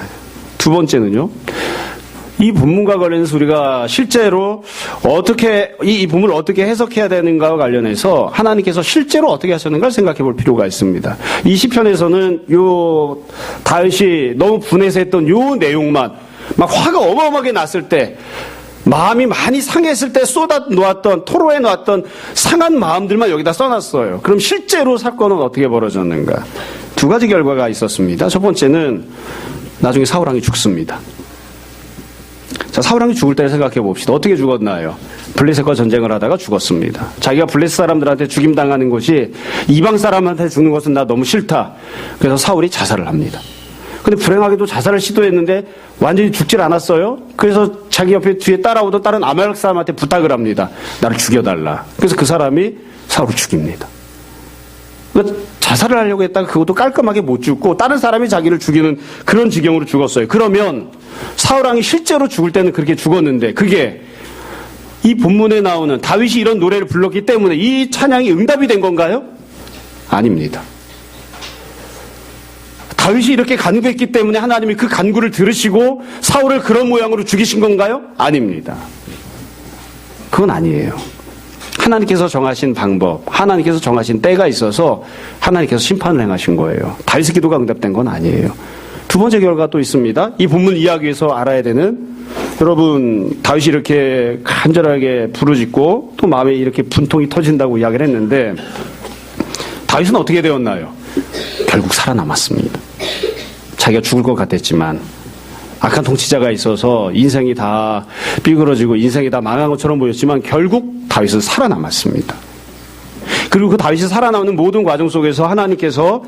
두 번째는요, 이 본문과 관련해서 우리가 실제로 어떻게, 이 본문을 어떻게 해석해야 되는가와 관련해서 하나님께서 실제로 어떻게 하셨는가를 생각해 볼 필요가 있습니다. 이 시편에서는 다윗이 너무 분해서 했던 요 내용만, 막 화가 어마어마하게 났을 때, 마음이 많이 상했을 때 쏟아 놓았던, 토로해 놓았던 상한 마음들만 여기다 써놨어요. 그럼 실제로 사건은 어떻게 벌어졌는가? 두 가지 결과가 있었습니다. 첫 번째는 나중에 사울왕이 죽습니다. 자, 사울왕이 죽을 때를 생각해 봅시다. 어떻게 죽었나요? 블레셋과 전쟁을 하다가 죽었습니다. 자기가 블레셋 사람들한테 죽임당하는 것이 이방 사람한테 죽는 것은 나 너무 싫다. 그래서 사울이 자살을 합니다. 근데 불행하게도 자살을 시도했는데 완전히 죽질 않았어요. 그래서 자기 옆에 뒤에 따라오던 다른 아말렉 사람한테 부탁을 합니다. 나를 죽여달라. 그래서 그 사람이 사울을 죽입니다. 그러니까 자살을 하려고 했다가 그것도 깔끔하게 못 죽고 다른 사람이 자기를 죽이는 그런 지경으로 죽었어요. 그러면 사울왕이 실제로 죽을 때는 그렇게 죽었는데, 그게 이 본문에 나오는 다윗이 이런 노래를 불렀기 때문에 이 찬양이 응답이 된 건가요? 아닙니다. 다윗이 이렇게 간구했기 때문에 하나님이 그 간구를 들으시고 사울을 그런 모양으로 죽이신 건가요? 아닙니다. 그건 아니에요. 하나님께서 정하신 방법, 하나님께서 정하신 때가 있어서 하나님께서 심판을 행하신 거예요. 다윗의 기도가 응답된 건 아니에요. 두 번째 결과가 또 있습니다. 이 본문 이야기에서 알아야 되는, 여러분, 다윗이 이렇게 간절하게 부르짖고 또 마음에 이렇게 분통이 터진다고 이야기를 했는데, 다윗은 어떻게 되었나요? 결국 살아남았습니다. 자기가 죽을 것 같았지만, 악한 통치자가 있어서 인생이 다 삐그러지고 인생이 다 망한 것처럼 보였지만 결국 다윗은 살아남았습니다. 그리고 그 다윗이 살아남는 모든 과정 속에서 하나님께서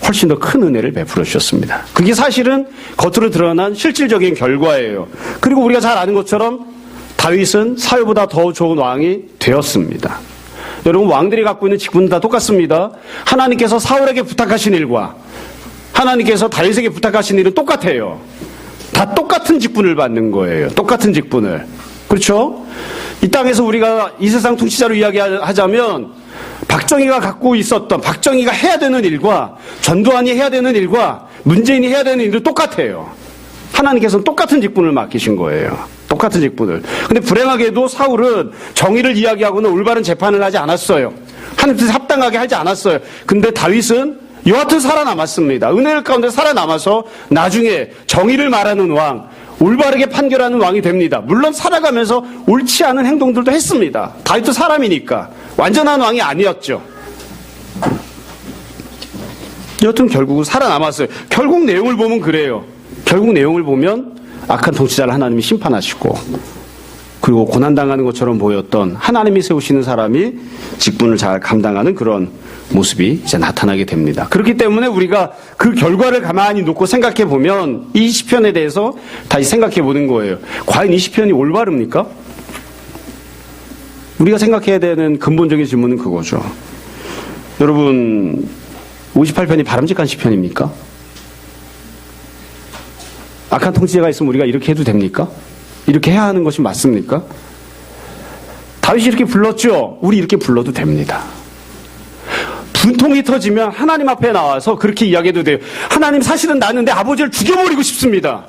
훨씬 더 큰 은혜를 베풀어 주셨습니다. 그게 사실은 겉으로 드러난 실질적인 결과예요. 그리고 우리가 잘 아는 것처럼 다윗은 사울보다 더 좋은 왕이 되었습니다. 여러분, 왕들이 갖고 있는 직분은 다 똑같습니다. 하나님께서 사울에게 부탁하신 일과 하나님께서 다윗에게 부탁하신 일은 똑같아요. 다 똑같은 직분을 받는 거예요. 똑같은 직분을. 그렇죠? 이 땅에서 우리가 이 세상 통치자로 이야기하자면 박정희가 갖고 있었던, 박정희가 해야 되는 일과 전두환이 해야 되는 일과 문재인이 해야 되는 일도 똑같아요. 하나님께서는 똑같은 직분을 맡기신 거예요. 똑같은 직분을. 근데 불행하게도 사울은 정의를 이야기하고는 올바른 재판을 하지 않았어요. 하나님 뜻에 합당하게 하지 않았어요. 근데 다윗은 여하튼 살아남았습니다. 은혜를 가운데 살아남아서 나중에 정의를 말하는 왕, 올바르게 판결하는 왕이 됩니다. 물론 살아가면서 옳지 않은 행동들도 했습니다. 다윗도 사람이니까 완전한 왕이 아니었죠. 여튼 결국은 살아남았어요. 결국 내용을 보면 그래요. 결국 내용을 보면 악한 통치자를 하나님이 심판하시고, 그리고 고난당하는 것처럼 보였던 하나님이 세우시는 사람이 직분을 잘 감당하는 그런 모습이 이제 나타나게 됩니다. 그렇기 때문에 우리가 그 결과를 가만히 놓고 생각해 보면 이 시편에 대해서 다시 생각해 보는 거예요. 과연 이 시편이 올바릅니까? 우리가 생각해야 되는 근본적인 질문은 그거죠. 여러분, 58편이 바람직한 시편입니까? 악한 통치자가 있으면 우리가 이렇게 해도 됩니까? 이렇게 해야 하는 것이 맞습니까? 다윗이 이렇게 불렀죠? 우리 이렇게 불러도 됩니다. 분통이 터지면 하나님 앞에 나와서 그렇게 이야기해도 돼요. 하나님, 사실은 나는 내 아버지를 죽여버리고 싶습니다.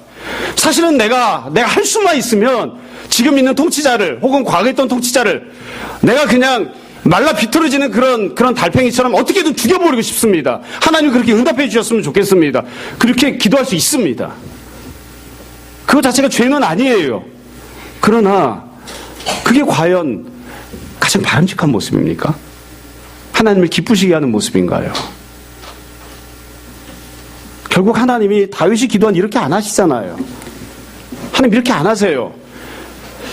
사실은 내가 할 수만 있으면 지금 있는 통치자를, 혹은 과거에 있던 통치자를 내가 그냥 말라 비틀어지는 그런 달팽이처럼 어떻게든 죽여버리고 싶습니다. 하나님 그렇게 응답해 주셨으면 좋겠습니다. 그렇게 기도할 수 있습니다. 그거 자체가 죄는 아니에요. 그러나 그게 과연 가장 바람직한 모습입니까? 하나님을 기쁘시게 하는 모습인가요? 결국 하나님이 다윗이 기도한 이렇게 안 하시잖아요. 하나님 이렇게 안 하세요.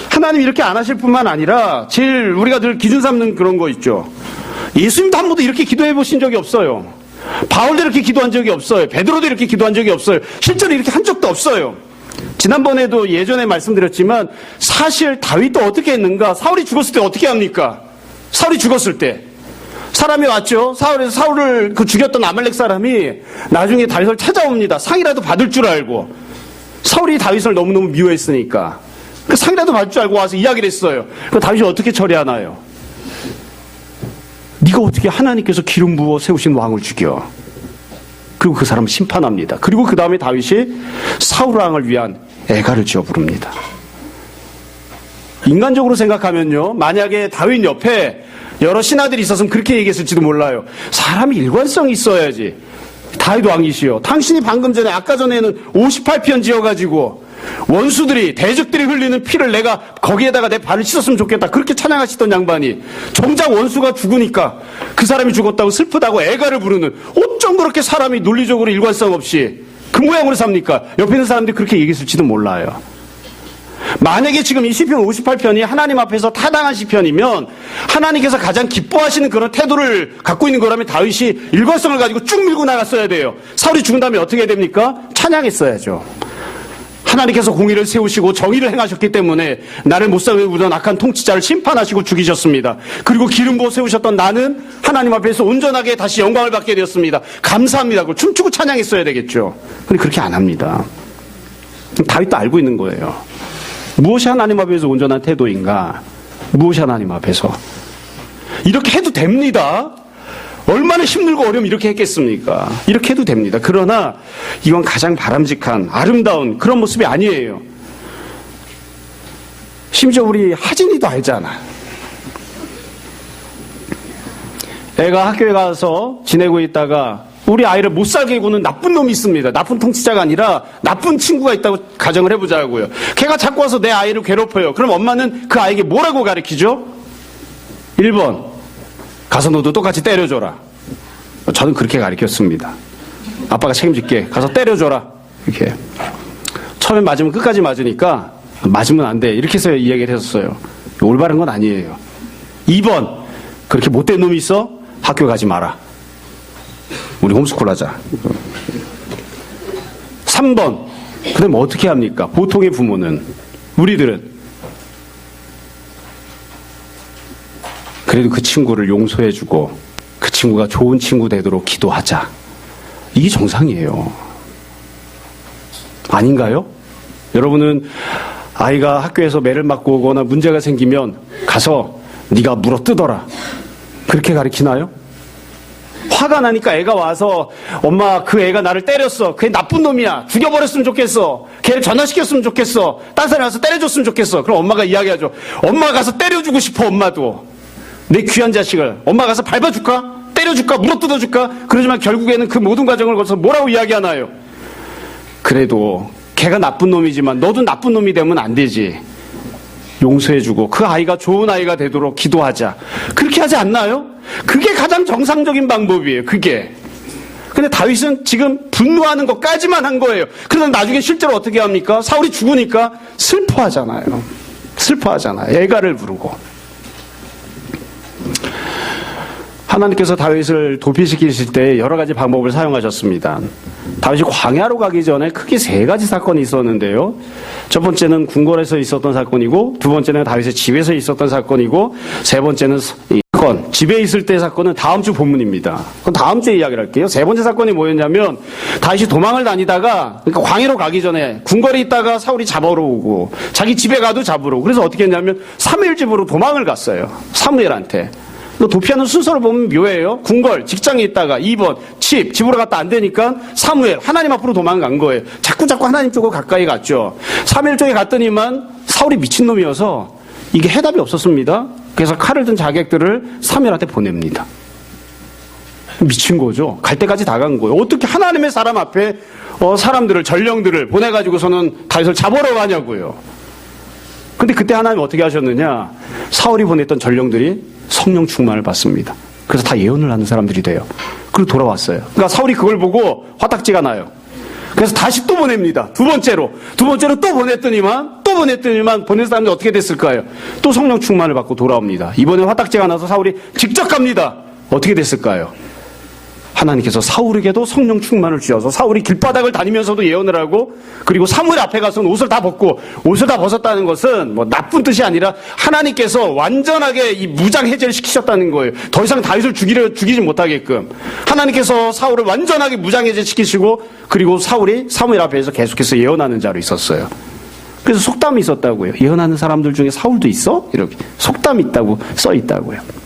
하나님 이렇게 안 하실 뿐만 아니라 제일 우리가 늘 기준 삼는 그런 거 있죠. 예수님도 한 번도 이렇게 기도해 보신 적이 없어요. 바울도 이렇게 기도한 적이 없어요. 베드로도 이렇게 기도한 적이 없어요. 실제로 이렇게 한 적도 없어요. 지난번에도 예전에 말씀드렸지만 사실 다윗도 어떻게 했는가? 사울이 죽었을 때 어떻게 합니까? 사울이 죽었을 때 사람이 왔죠. 사울을 죽였던 아말렉 사람이 나중에 다윗을 찾아옵니다. 상이라도 받을 줄 알고. 사울이 다윗을 너무너무 미워했으니까 그 상이라도 받을 줄 알고 와서 이야기를 했어요. 그 다윗이 어떻게 처리하나요? 네가 어떻게 하나님께서 기름 부어 세우신 왕을 죽여? 그리고 그 사람을 심판합니다. 그리고 그 다음에 다윗이 사울 왕을 위한 애가를 지어 부릅니다. 인간적으로 생각하면요, 만약에 다윗 옆에 여러 신하들이 있었으면 그렇게 얘기했을지도 몰라요. 사람이 일관성이 있어야지. 다윗 왕이시여, 당신이 방금 전에 아까 전에는 58편 지어가지고 원수들이, 대적들이 흘리는 피를 내가 거기에다가 내 발을 씻었으면 좋겠다, 그렇게 찬양하시던 양반이 정작 원수가 죽으니까 그 사람이 죽었다고 슬프다고 애가를 부르는, 어쩜 그렇게 사람이 논리적으로 일관성 없이 그 모양으로 삽니까? 옆에 있는 사람들이 그렇게 얘기했을지도 몰라요. 만약에 지금 이 시편 58편이 하나님 앞에서 타당한 시편이면 하나님께서 가장 기뻐하시는 그런 태도를 갖고 있는 거라면 다윗이 일관성을 가지고 쭉 밀고 나갔어야 돼요. 사울이 죽은 다음에 어떻게 해야 됩니까? 찬양했어야죠. 하나님께서 공의를 세우시고 정의를 행하셨기 때문에 나를 못살게 부르던 악한 통치자를 심판하시고 죽이셨습니다. 그리고 기름 부어 세우셨던 나는 하나님 앞에서 온전하게 다시 영광을 받게 되었습니다. 감사합니다. 그걸 춤추고 찬양했어야 되겠죠. 근데 그렇게 안 합니다. 다윗도 알고 있는 거예요. 무엇이 하나님 앞에서 온전한 태도인가? 무엇이 하나님 앞에서? 이렇게 해도 됩니다. 얼마나 힘들고 어려우면 이렇게 했겠습니까? 이렇게 해도 됩니다. 그러나 이건 가장 바람직한, 아름다운 그런 모습이 아니에요. 심지어 우리 하진이도 알잖아. 애가 학교에 가서 지내고 있다가 우리 아이를 못 살게 구는 나쁜 놈이 있습니다. 나쁜 통치자가 아니라 나쁜 친구가 있다고 가정을 해보자고요. 걔가 자꾸 와서 내 아이를 괴롭혀요. 그럼 엄마는 그 아이에게 뭐라고 가르치죠? 1번, 가서 너도 똑같이 때려줘라. 저는 그렇게 가르쳤습니다. 아빠가 책임질게. 가서 때려줘라. 이렇게. 처음에 맞으면 끝까지 맞으니까 맞으면 안 돼. 이렇게 해서 이야기를 했었어요. 올바른 건 아니에요. 2번, 그렇게 못된 놈이 있어? 학교 가지 마라. 우리 홈스쿨 하자. 3번, 그럼 어떻게 합니까? 보통의 부모는, 우리들은 그래도 그 친구를 용서해주고 그 친구가 좋은 친구 되도록 기도하자. 이게 정상이에요. 아닌가요? 여러분은 아이가 학교에서 매를 맞고 오거나 문제가 생기면 가서 네가 물어뜯어라. 그렇게 가르치나요? 화가 나니까 애가 와서 엄마, 그 애가 나를 때렸어. 그애 나쁜 놈이야. 죽여버렸으면 좋겠어. 걔를 전화시켰으면 좋겠어. 딴 사람이 와서 때려줬으면 좋겠어. 그럼 엄마가 이야기하죠. 엄마가 가서 때려주고 싶어. 엄마도. 내 귀한 자식을 엄마가 가서 밟아줄까? 때려줄까? 물어뜯어줄까? 그러지만 결국에는 그 모든 과정을 거쳐서 뭐라고 이야기하나요? 그래도 걔가 나쁜 놈이지만 너도 나쁜 놈이 되면 안 되지. 용서해주고 그 아이가 좋은 아이가 되도록 기도하자. 그렇게 하지 않나요? 그게 가장 정상적인 방법이에요. 그게. 근데 다윗은 지금 분노하는 것까지만 한 거예요. 그러다 나중에 실제로 어떻게 합니까? 사울이 죽으니까 슬퍼하잖아요. 애가를 부르고. 하나님께서 다윗을 도피시키실 때 여러 가지 방법을 사용하셨습니다. 다윗이 광야로 가기 전에 크게 3가지 사건이 있었는데요. 첫 번째는 궁궐에서 있었던 사건이고, 두 번째는 다윗의 집에서 있었던 사건이고, 세 번째는 사건, 집에 있을 때 사건은 다음 주 본문입니다. 그건 다음 주에 이야기를 할게요. 세 번째 사건이 뭐였냐면 다윗이 도망을 다니다가, 그러니까 광야로 가기 전에 궁궐에 있다가 사울이 잡으러 오고, 자기 집에 가도 잡으러 오고, 그래서 어떻게 했냐면 사무엘 집으로 도망을 갔어요. 사무엘한테. 도피하는 순서를 보면 묘해요. 궁궐, 직장에 있다가 2번, 집으로 갔다 안 되니까 사무엘, 하나님 앞으로 도망간 거예요. 자꾸 하나님 쪽으로 가까이 갔죠. 사무엘 쪽에 갔더니만 사울이 미친놈이어서 이게 해답이 없었습니다. 그래서 칼을 든 자객들을 사무엘한테 보냅니다. 미친 거죠. 갈 때까지 다 간 거예요. 어떻게 하나님의 사람 앞에 사람들을, 전령들을 보내가지고서는 다윗을 잡으러 가냐고요. 근데 그때 하나님 어떻게 하셨느냐? 사울이 보냈던 전령들이 성령 충만을 받습니다. 그래서 다 예언을 하는 사람들이 돼요. 그리고 돌아왔어요. 그러니까 사울이 그걸 보고 화딱지가 나요. 그래서 다시 또 보냅니다. 두 번째로 또 보냈더니만 보낸 사람들이 어떻게 됐을까요? 또 성령 충만을 받고 돌아옵니다. 이번에 화딱지가 나서 사울이 직접 갑니다. 어떻게 됐을까요? 하나님께서 사울에게도 성령 충만을 주셔서 사울이 길바닥을 다니면서도 예언을 하고, 그리고 사무엘 앞에 가서는 옷을 다 벗었다는 것은 뭐 나쁜 뜻이 아니라 하나님께서 완전하게 이 무장 해제를 시키셨다는 거예요. 더 이상 다윗을 죽이지 못하게끔 하나님께서 사울을 완전하게 무장 해제시키시고, 그리고 사울이 사무엘 앞에서 계속해서 예언하는 자로 있었어요. 그래서 속담이 있었다고요. 예언하는 사람들 중에 사울도 있어? 이렇게 속담이 있다고 써 있다고요.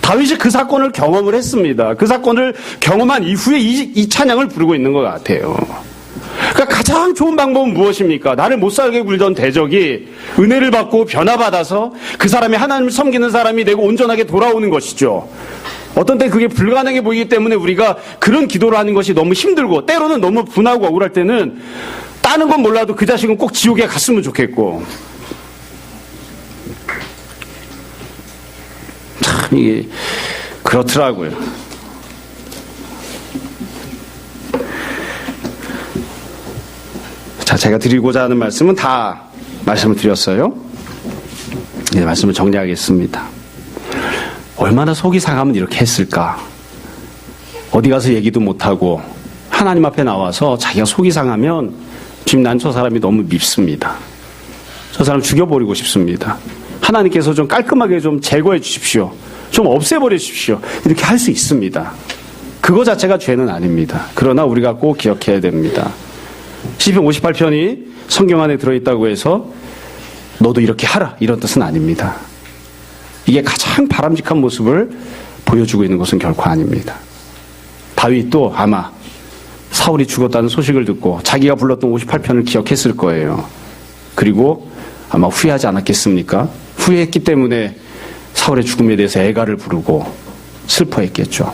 다윗이 그 사건을 경험을 했습니다. 그 사건을 경험한 이후에 이 찬양을 부르고 있는 것 같아요. 그러니까 가장 좋은 방법은 무엇입니까? 나를 못살게 굴던 대적이 은혜를 받고 변화받아서 그 사람이 하나님을 섬기는 사람이 되고 온전하게 돌아오는 것이죠. 어떤 때 그게 불가능해 보이기 때문에 우리가 그런 기도를 하는 것이 너무 힘들고, 때로는 너무 분하고 억울할 때는 따는 건 몰라도 그 자식은 꼭 지옥에 갔으면 좋겠고, 이게 그렇더라고요. 자, 제가 드리고자 하는 말씀은 다 말씀을 드렸어요. 이제 말씀을 정리하겠습니다. 얼마나 속이 상하면 이렇게 했을까? 어디 가서 얘기도 못하고 하나님 앞에 나와서 자기가 속이 상하면 지금 난 저 사람이 너무 밉습니다. 저 사람 죽여버리고 싶습니다. 하나님께서 좀 깔끔하게 좀 제거해 주십시오. 좀 없애버려 주십시오. 이렇게 할 수 있습니다. 그거 자체가 죄는 아닙니다. 그러나 우리가 꼭 기억해야 됩니다. 시편 58편이 성경 안에 들어있다고 해서 너도 이렇게 하라, 이런 뜻은 아닙니다. 이게 가장 바람직한 모습을 보여주고 있는 것은 결코 아닙니다. 다윗도 아마 사울이 죽었다는 소식을 듣고 자기가 불렀던 58편을 기억했을 거예요. 그리고 아마 후회하지 않았겠습니까? 후회했기 때문에 사울의 죽음에 대해서 애가를 부르고 슬퍼했겠죠.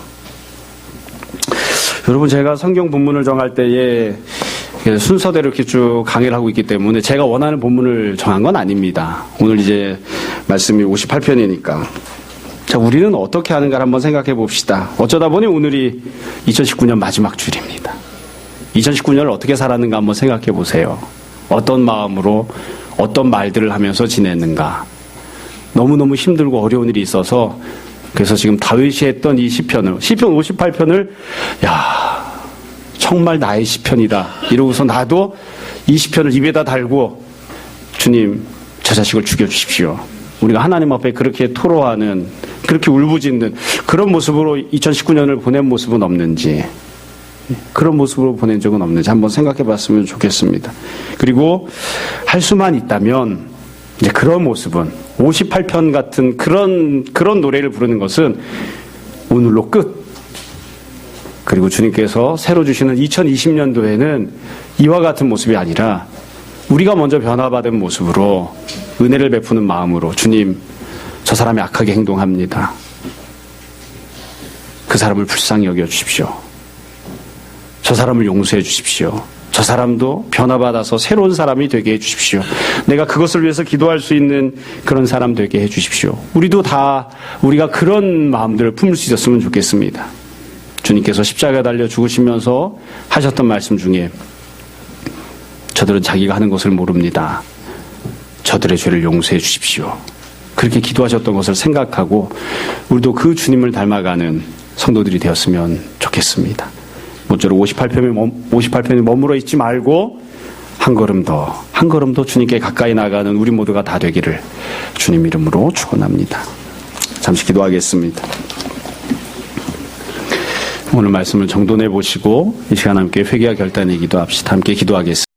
여러분, 제가 성경 본문을 정할 때에 순서대로 이렇게 쭉 강의를 하고 있기 때문에 제가 원하는 본문을 정한 건 아닙니다. 오늘 이제 말씀이 58편이니까. 자, 우리는 어떻게 하는가를 한번 생각해 봅시다. 어쩌다 보니 오늘이 2019년 마지막 주일입니다. 2019년을 어떻게 살았는가 한번 생각해 보세요. 어떤 마음으로 어떤 말들을 하면서 지냈는가. 너무너무 힘들고 어려운 일이 있어서, 그래서 지금 다윗이 했던 이 시편 58편을 정말 나의 시편이다 이러고서 나도 이 시편을 입에다 달고, 주님 저 자식을 죽여주십시오. 우리가 하나님 앞에 그렇게 토로하는, 그렇게 울부짖는 그런 모습으로 2019년을 보낸 모습은 없는지, 그런 모습으로 보낸 적은 없는지 한번 생각해 봤으면 좋겠습니다. 그리고 할 수만 있다면 이제 그런 모습은 58편 같은 그런 노래를 부르는 것은 오늘로 끝. 그리고 주님께서 새로 주시는 2020년도에는 이와 같은 모습이 아니라 우리가 먼저 변화받은 모습으로 은혜를 베푸는 마음으로, 주님 저 사람이 악하게 행동합니다. 그 사람을 불쌍히 여겨 주십시오. 저 사람을 용서해 주십시오. 저 사람도 변화받아서 새로운 사람이 되게 해주십시오. 내가 그것을 위해서 기도할 수 있는 그런 사람 되게 해주십시오. 우리도 다 우리가 그런 마음들을 품을 수 있었으면 좋겠습니다. 주님께서 십자가에 달려 죽으시면서 하셨던 말씀 중에 저들은 자기가 하는 것을 모릅니다. 저들의 죄를 용서해 주십시오. 그렇게 기도하셨던 것을 생각하고 우리도 그 주님을 닮아가는 성도들이 되었으면 좋겠습니다. 모쪼록 58편에 머물러 있지 말고 한 걸음 더 주님께 가까이 나가는 우리 모두가 다 되기를 주님 이름으로 축원합니다. 잠시 기도하겠습니다. 오늘 말씀을 정돈해 보시고 이 시간 함께 회개와 결단의 기도합시다. 함께 기도하겠습니다.